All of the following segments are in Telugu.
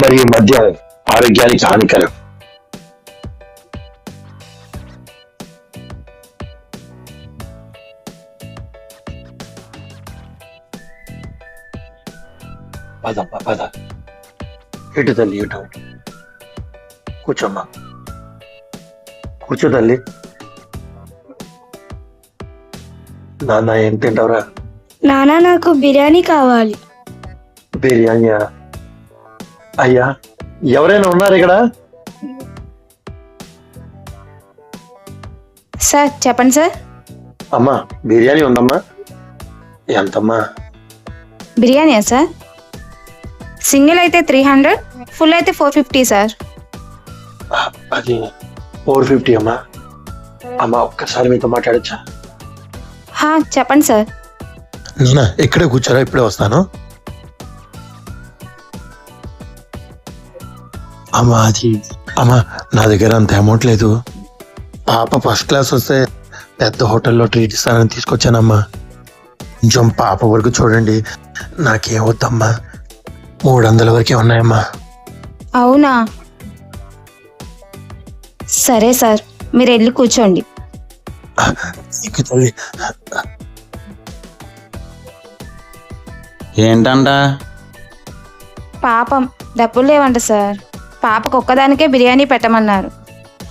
మరియు మద్యం ఆరోగ్యానికి హానికరం. పదమ్మా పద. ఇటు తల్లి ఇటు. కూర్చోమ్మా. కూర్చో తల్లి. నాన్న ఏం తింటావురా? నానా నాకు బిర్యానీ కావాలి. బిర్యానీ? అయ్యా ఎవరైనా ఉన్నారు ఇక్కడ? సార్ చెప్పండి సార్. అమ్మా బిర్యానీ ఉందమ్మా. ఎంతమ్మా? బిర్యానీయా సార్? సింగిల్ అయితే 300, ఫుల్ అయితే 450 సార్. అది 450 అమ్మా. అమ్మా ఒక్కసారి మీతో మాట్లాడచ్చా? చెప్పండి సార్. నాన్న ఇక్కడే కూర్చోరా, ఇప్పుడే వస్తాను. అమ్మా అది అమ్మా నా దగ్గర అంత అమౌంట్ లేదు. పాప ఫస్ట్ క్లాస్ వస్తే పెద్ద హోటల్లో ట్రీట్ ఇస్తానని తీసుకొచ్చానమ్మా. కొంచెం పాప వరకు చూడండి. నాకేం వద్దమ్మా. 300 వరకే ఉన్నాయమ్మా. అవునా సరే సార్, మీరు వెళ్ళి కూర్చోండి. తల్లి ఏంటంట? పాపం డబ్బులు లేవంట సార్. పాపకు ఒక్కదానికే బిర్యానీ పెట్టమన్నారు.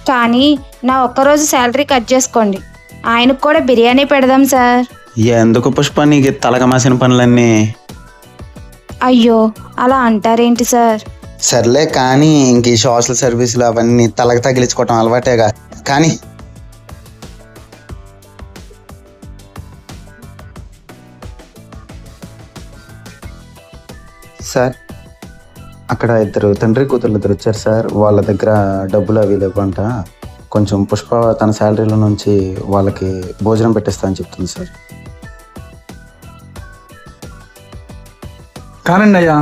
కానీ నా ఒక్కరోజు శాలరీ కట్ చేసుకోండి, ఆయనకు కూడా బిర్యానీ పెడదాం సార్. ఎందుకు పుష్ప నీకు తలకమాసిన పనులన్నీ? అయ్యో అలా అంటారేంటి సార్? సర్లే కానీ ఇంక ఈ సోషల్ సర్వీసులు అవన్నీ తలకి తగిలించుకోవటం అలవాటేగా. కానీ సార్ అక్కడ తండ్రి కూతుర్లు ఇద్దరు వచ్చారు సార్. వాళ్ళ దగ్గర డబ్బులు అవి లేవంట. కొంచెం పుష్ప తన శాలరీలో నుంచి వాళ్ళకి భోజనం పెట్టేస్తా అని చెప్తుంది సార్. కానండి అయ్యా.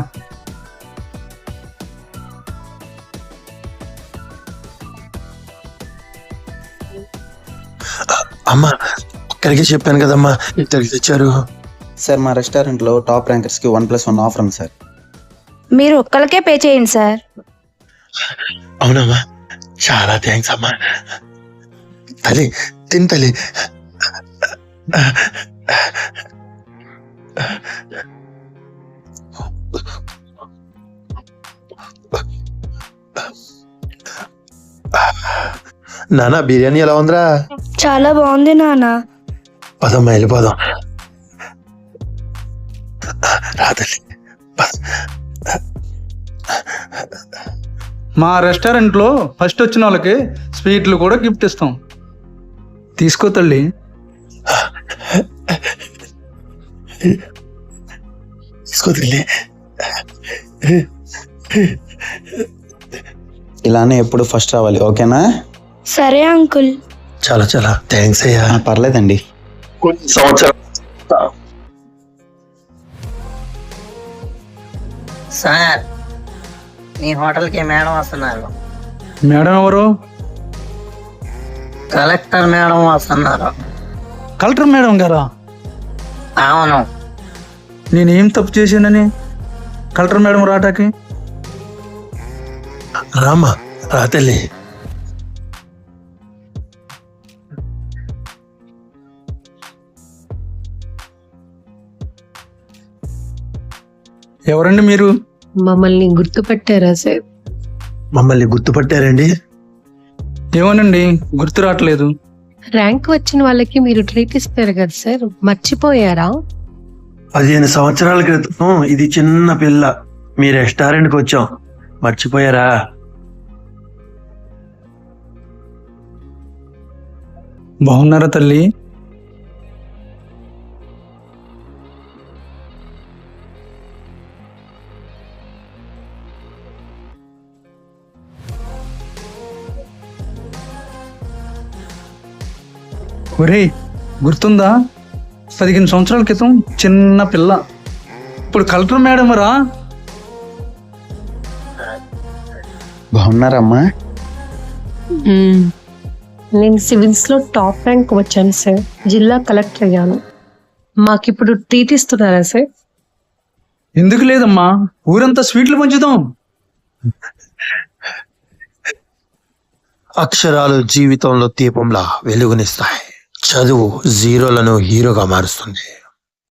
అమ్మా ఒక్కరికి చెప్పాను కదమ్మా, ఇద్దరికి తెచ్చారు. సార్ మా రెస్టారెంట్లో టాప్ ర్యాంకర్స్కి 1+1 ఆఫర్ ఉంది సార్. మీరు ఒక్కరికే పే చేయండి సార్. అవునమ్మా, చాలా థ్యాంక్స్ అమ్మా. తల్లి తిని తల్లి. నానా బిర్యానీ ఎలా ఉందిరా? చాలా బాగుంది నాన్న. పదమ్మా వెళ్ళిపోదాం. రాతల్లి. మా రెస్టారెంట్లో ఫస్ట్ వచ్చిన వాళ్ళకి స్వీట్లు కూడా గిఫ్ట్ ఇస్తాం. తీసుకో తల్లి. తీసుకో తల్లి. ఇలానే ఎప్పుడు ఫస్ట్ రావాలి, ఓకేనా? సరే అంకుల్. చాలా చాలా థ్యాంక్స్ అయ్యా. పర్లేదండి. కొన్ని సంవత్సరం సార్ మీ హోటల్కి మేడం వస్తున్నారు. మేడం ఎవరు? కలెక్టర్ మేడం వస్తున్నారు. కలెక్టర్ మేడం గారా? అవును. నేనేం తప్పు చేశానని కలెక్టర్ మేడం రాటాకి? రామా రాతల్లి. ఎవరండి మీరు? మమ్మల్ని గుర్తుపట్టారా సార్? మమ్మల్ని గుర్తుపట్టారండి? ఏమోనండి గుర్తు రావట్లేదు. ర్యాంక్ వచ్చిన వాళ్ళకి మీరు ట్రీట్ ఇస్తారు కదా సార్, మర్చిపోయారా? 15 సంవత్సరాల క్రితం ఇది చిన్న పిల్ల మీ రెస్టారెంట్కి వచ్చాం, మర్చిపోయారా? బాగున్నారా తల్లి? ఒరేయ్ గుర్తుందా? 15 సంవత్సరాల క్రితం చిన్న పిల్ల, ఇప్పుడు కలెక్టర్ మేడం రా. బాగున్నారమ్మా? నేను సివిల్స్ లో టాప్ ర్యాంక్ వచ్చాను సార్, జిల్లా కలెక్టర్ అయ్యాను. మాకిప్పుడు ట్రీట్ ఇస్తున్నారా సార్? ఎందుకు లేదమ్మా, ఊరంతా స్వీట్లు పంచుదాం. అక్షరాలు జీవితంలో దీపంలా వెలుగునిస్తాయి. చదువు జీరోలను హీరోగా మారుస్తుంది.